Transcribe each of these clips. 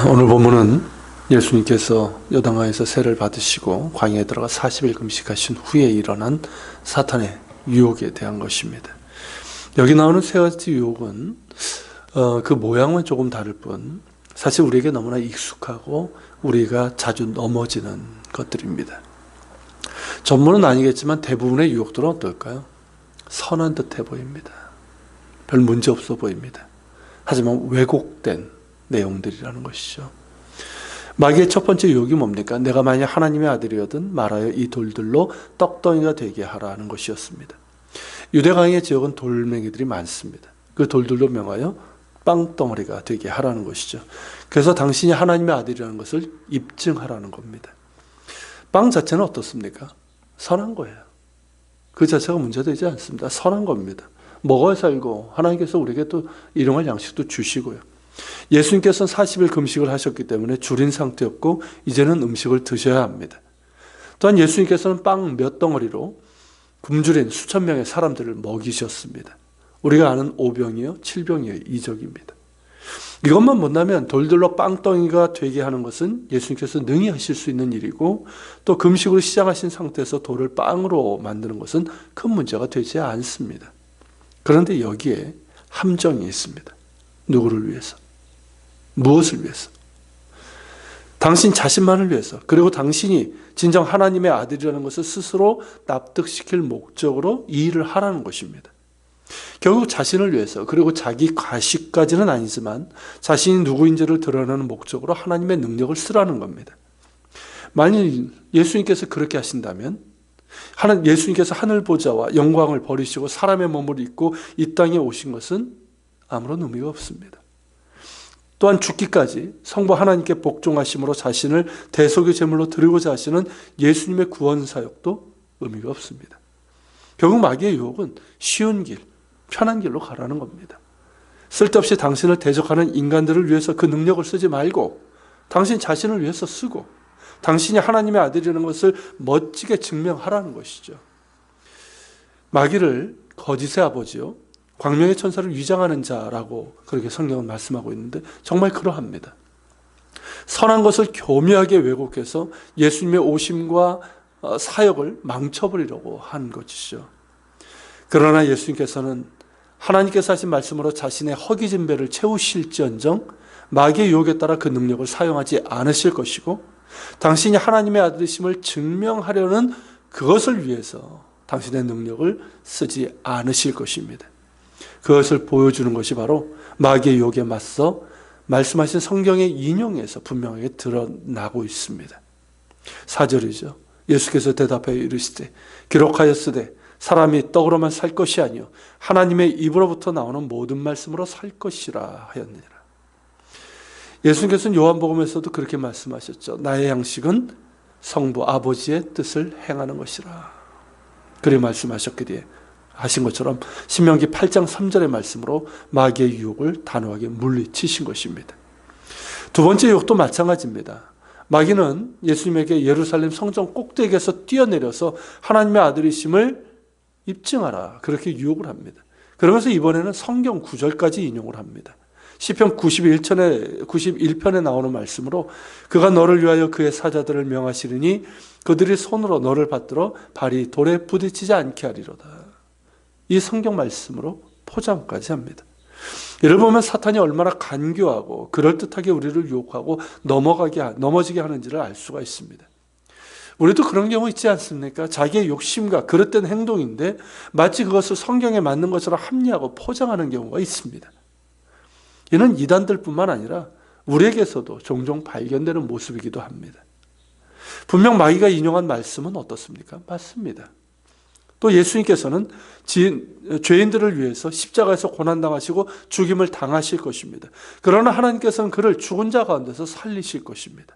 오늘 본문은 예수님께서 요단강에서 세를 받으시고 광야에 들어가 40일 금식하신 후에 일어난 사탄의 유혹에 대한 것입니다. 여기 나오는 세 가지 유혹은 그 모양은 조금 다를 뿐 사실 우리에게 너무나 익숙하고 우리가 자주 넘어지는 것들입니다. 전문은 아니겠지만 대부분의 유혹들은 어떨까요? 선한 듯해 보입니다. 별 문제 없어 보입니다. 하지만 왜곡된 내용들이라는 것이죠. 마귀의 첫 번째 유혹이 뭡니까? 내가 만약 하나님의 아들이거든 말하여 이 돌들로 떡덩이가 되게 하라는 것이었습니다. 유대강의 지역은 돌멩이들이 많습니다. 그 돌들로 명하여 빵덩어리가 되게 하라는 것이죠. 그래서 당신이 하나님의 아들이라는 것을 입증하라는 겁니다. 빵 자체는 어떻습니까? 선한 거예요. 그 자체가 문제되지 않습니다. 선한 겁니다. 먹어야 살고 하나님께서 우리에게 또 일용할 양식도 주시고요. 예수님께서는 40일 금식을 하셨기 때문에 줄인 상태였고 이제는 음식을 드셔야 합니다. 또한 예수님께서는 빵 몇 덩어리로 굶주린 수천 명의 사람들을 먹이셨습니다. 우리가 아는 5병이요 7병이요 이적입니다. 이것만 못하면 돌들로 빵덩이가 되게 하는 것은 예수님께서 능히 하실 수 있는 일이고 또 금식으로 시작하신 상태에서 돌을 빵으로 만드는 것은 큰 문제가 되지 않습니다. 그런데 여기에 함정이 있습니다. 누구를 위해서? 무엇을 위해서? 당신 자신만을 위해서, 그리고 당신이 진정 하나님의 아들이라는 것을 스스로 납득시킬 목적으로 이 일을 하라는 것입니다. 결국 자신을 위해서, 그리고 자기 과시까지는 아니지만 자신이 누구인지를 드러내는 목적으로 하나님의 능력을 쓰라는 겁니다. 만약 예수님께서 그렇게 하신다면 예수님께서 하늘 보좌와 영광을 버리시고 사람의 몸을 입고 이 땅에 오신 것은 아무런 의미가 없습니다. 또한 죽기까지 성부 하나님께 복종하심으로 자신을 대속의 제물로 드리고자 하시는 예수님의 구원 사역도 의미가 없습니다. 결국 마귀의 유혹은 쉬운 길, 편한 길로 가라는 겁니다. 쓸데없이 당신을 대적하는 인간들을 위해서 그 능력을 쓰지 말고 당신 자신을 위해서 쓰고 당신이 하나님의 아들이라는 것을 멋지게 증명하라는 것이죠. 마귀를 거짓의 아버지요, 광명의 천사를 위장하는 자라고 그렇게 성경은 말씀하고 있는데 정말 그러합니다. 선한 것을 교묘하게 왜곡해서 예수님의 오심과 사역을 망쳐버리려고 한 것이죠. 그러나 예수님께서는 하나님께서 하신 말씀으로 자신의 허기진 배를 채우실지언정 마귀의 유혹에 따라 그 능력을 사용하지 않으실 것이고 당신이 하나님의 아들이심을 증명하려는 그것을 위해서 당신의 능력을 쓰지 않으실 것입니다. 그것을 보여주는 것이 바로 마귀의 유혹에 맞서 말씀하신 성경의 인용에서 분명하게 드러나고 있습니다. 4절이죠. 예수께서 대답하여 이르시되 기록하였으되 사람이 떡으로만 살 것이 아니요 하나님의 입으로부터 나오는 모든 말씀으로 살 것이라 하였느니라. 예수님께서는 요한복음에서도 그렇게 말씀하셨죠. 나의 양식은 성부 아버지의 뜻을 행하는 것이라. 그렇게 말씀하셨기에 하신 것처럼 신명기 8장 3절의 말씀으로 마귀의 유혹을 단호하게 물리치신 것입니다. 두 번째 유혹도 마찬가지입니다. 마귀는 예수님에게 예루살렘 성전 꼭대기에서 뛰어내려서 하나님의 아들이심을 입증하라 그렇게 유혹을 합니다. 그러면서 이번에는 성경 구절까지 인용을 합니다. 시편 91편에 나오는 말씀으로 그가 너를 위하여 그의 사자들을 명하시리니 그들이 손으로 너를 받들어 발이 돌에 부딪히지 않게 하리로다. 이 성경 말씀으로 포장까지 합니다. 이를 보면 사탄이 얼마나 간교하고 그럴듯하게 우리를 유혹하고 넘어지게 하는지를 알 수가 있습니다. 우리도 그런 경우 있지 않습니까? 자기의 욕심과 그릇된 행동인데 마치 그것을 성경에 맞는 것처럼 합리하고 포장하는 경우가 있습니다. 이는 이단들뿐만 아니라 우리에게서도 종종 발견되는 모습이기도 합니다. 분명 마귀가 인용한 말씀은 어떻습니까? 맞습니다. 또 예수님께서는 죄인들을 위해서 십자가에서 고난당하시고 죽임을 당하실 것입니다. 그러나 하나님께서는 그를 죽은 자 가운데서 살리실 것입니다.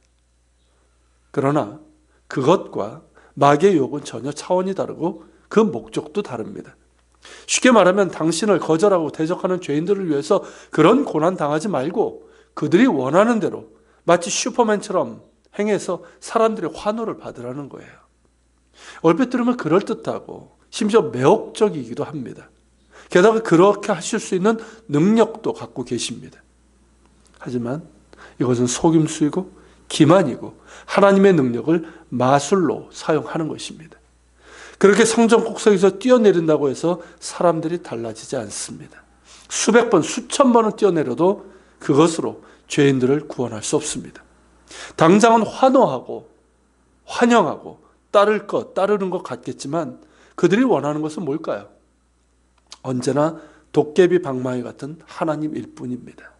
그러나 그것과 마귀의 유혹은 전혀 차원이 다르고 그 목적도 다릅니다. 쉽게 말하면 당신을 거절하고 대적하는 죄인들을 위해서 그런 고난 당하지 말고 그들이 원하는 대로 마치 슈퍼맨처럼 행해서 사람들의 환호를 받으라는 거예요. 얼핏 들으면 그럴듯하고 심지어 매혹적이기도 합니다. 게다가 그렇게 하실 수 있는 능력도 갖고 계십니다. 하지만 이것은 속임수이고 기만이고 하나님의 능력을 마술로 사용하는 것입니다. 그렇게 성전 꼭대기에서 뛰어내린다고 해서 사람들이 달라지지 않습니다. 수백 번, 수천 번은 뛰어내려도 그것으로 죄인들을 구원할 수 없습니다. 당장은 환호하고 환영하고 따르는 것 같겠지만 그들이 원하는 것은 뭘까요? 언제나 도깨비 방망이 같은 하나님일 뿐입니다.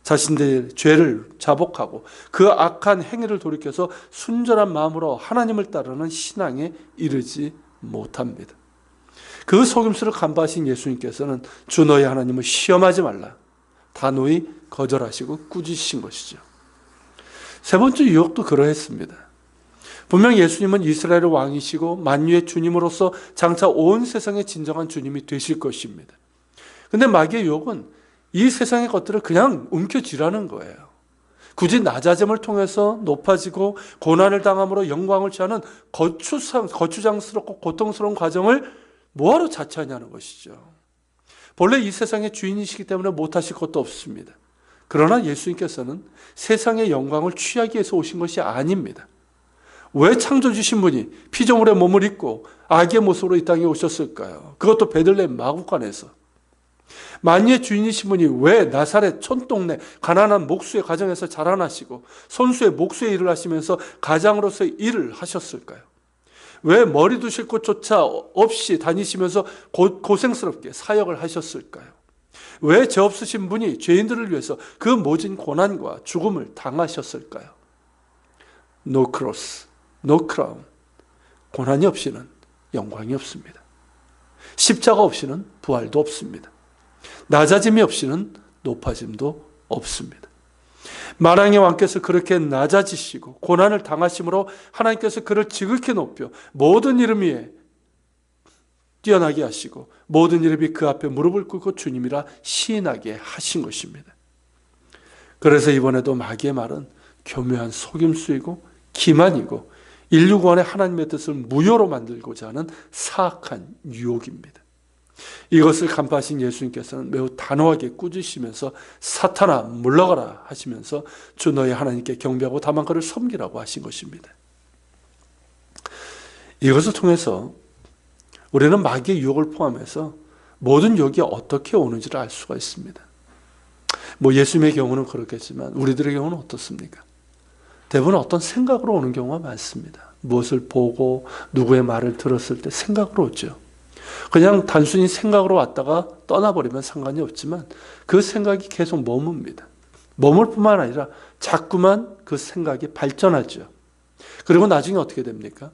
자신들의 죄를 자복하고 그 악한 행위를 돌이켜서 순전한 마음으로 하나님을 따르는 신앙에 이르지 못합니다. 그 속임수를 간파하신 예수님께서는 주 너희 하나님을 시험하지 말라 단호히 거절하시고 꾸짖으신 것이죠. 세 번째 유혹도 그러했습니다. 분명 예수님은 이스라엘의 왕이시고 만유의 주님으로서 장차 온 세상의 진정한 주님이 되실 것입니다. 근데 마귀의 유혹은 이 세상의 것들을 그냥 움켜쥐라는 거예요. 굳이 낮아짐을 통해서 높아지고 고난을 당함으로 영광을 취하는 거추장스럽고 고통스러운 과정을 뭐하러 자처하냐는 것이죠. 본래 이 세상의 주인이시기 때문에 못하실 것도 없습니다. 그러나 예수님께서는 세상의 영광을 취하기 위해서 오신 것이 아닙니다. 왜 창조주신 분이 피조물의 몸을 입고 아기의 모습으로 이 땅에 오셨을까요? 그것도 베들레헴 마구간에서. 만유의 주인이신 분이 왜 나사렛 촌동네 가난한 목수의 가정에서 자라나시고 손수의 목수의 일을 하시면서 가장으로서의 일을 하셨을까요? 왜 머리 두실 곳조차 없이 다니시면서 고생스럽게 사역을 하셨을까요? 왜 죄 없으신 분이 죄인들을 위해서 그 모진 고난과 죽음을 당하셨을까요? No cross, no crown. 고난이 없이는 영광이 없습니다. 십자가 없이는 부활도 없습니다. 낮아짐이 없이는 높아짐도 없습니다. 만왕의 왕께서 그렇게 낮아지시고 고난을 당하심으로 하나님께서 그를 지극히 높여 모든 이름 위에 뛰어나게 하시고 모든 이름이 그 앞에 무릎을 꿇고 주님이라 시인하게 하신 것입니다. 그래서 이번에도 마귀의 말은 교묘한 속임수이고 기만이고 인류 구원의 하나님의 뜻을 무효로 만들고자 하는 사악한 유혹입니다. 이것을 간파하신 예수님께서는 매우 단호하게 꾸짖으시면서 사탄아 물러가라 하시면서 주 너희 하나님께 경배하고 다만 그를 섬기라고 하신 것입니다. 이것을 통해서 우리는 마귀의 유혹을 포함해서 모든 유혹이 어떻게 오는지를 알 수가 있습니다. 예수님의 경우는 그렇겠지만 우리들의 경우는 어떻습니까? 대부분 어떤 생각으로 오는 경우가 많습니다. 무엇을 보고 누구의 말을 들었을 때 생각으로 오죠. 그냥 단순히 생각으로 왔다가 떠나버리면 상관이 없지만 그 생각이 계속 머뭅니다. 머물 뿐만 아니라 자꾸만 그 생각이 발전하죠. 그리고 나중에 어떻게 됩니까?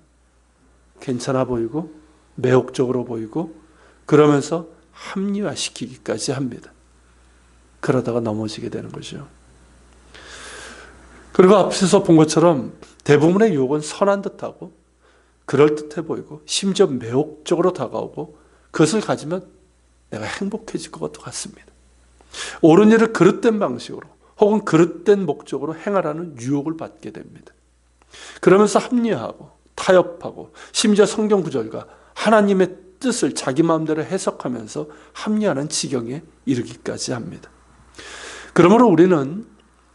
괜찮아 보이고 매혹적으로 보이고 그러면서 합리화시키기까지 합니다. 그러다가 넘어지게 되는 거죠. 그리고 앞에서 본 것처럼 대부분의 유혹은 선한 듯하고 그럴듯해 보이고 심지어 매혹적으로 다가오고 그것을 가지면 내가 행복해질 것 같습니다. 옳은 일을 그릇된 방식으로 혹은 그릇된 목적으로 행하라는 유혹을 받게 됩니다. 그러면서 합리화하고 타협하고 심지어 성경 구절과 하나님의 뜻을 자기 마음대로 해석하면서 합리화하는 지경에 이르기까지 합니다. 그러므로 우리는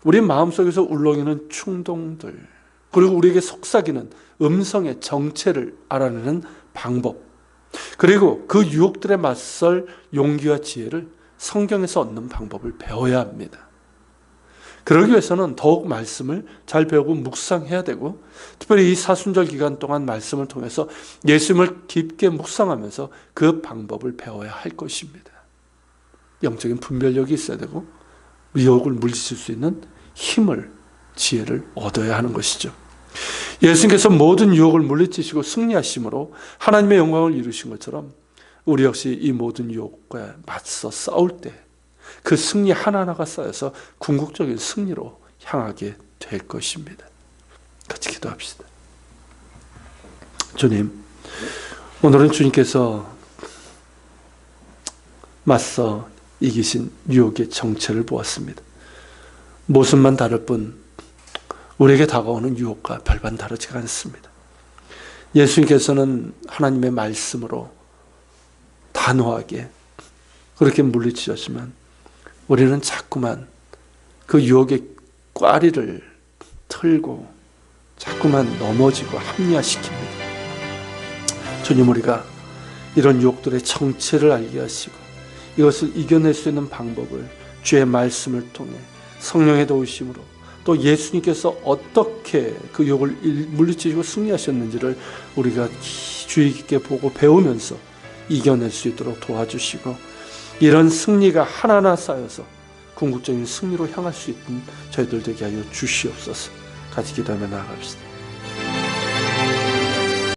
우리 마음속에서 울렁이는 충동들 그리고 우리에게 속삭이는 음성의 정체를 알아내는 방법 그리고 그 유혹들에 맞설 용기와 지혜를 성경에서 얻는 방법을 배워야 합니다. 그러기 위해서는 더욱 말씀을 잘 배우고 묵상해야 되고 특별히 이 사순절 기간 동안 말씀을 통해서 예수님을 깊게 묵상하면서 그 방법을 배워야 할 것입니다. 영적인 분별력이 있어야 되고 유혹을 물리칠 수 있는 힘을 지혜를 얻어야 하는 것이죠. 예수님께서 모든 유혹을 물리치시고 승리하심으로 하나님의 영광을 이루신 것처럼 우리 역시 이 모든 유혹과 맞서 싸울 때 그 승리 하나하나가 쌓여서 궁극적인 승리로 향하게 될 것입니다. 같이 기도합시다. 주님, 오늘은 주님께서 맞서 이기신 유혹의 정체를 보았습니다. 모습만 다를 뿐 우리에게 다가오는 유혹과 별반 다르지가 않습니다. 예수님께서는 하나님의 말씀으로 단호하게 그렇게 물리치셨지만 우리는 자꾸만 그 유혹에 꽈리를 틀고 자꾸만 넘어지고 합리화시킵니다. 주님, 우리가 이런 유혹들의 정체를 알게 하시고 이것을 이겨낼 수 있는 방법을 주의 말씀을 통해 성령의 도우심으로 또 예수님께서 어떻게 그 유혹을 물리치시고 승리하셨는지를 우리가 주의 깊게 보고 배우면서 이겨낼 수 있도록 도와주시고, 이런 승리가 하나하나 쌓여서 궁극적인 승리로 향할 수 있는 저희들 되게 하여 주시옵소서. 같이 기도하며 나아갑시다.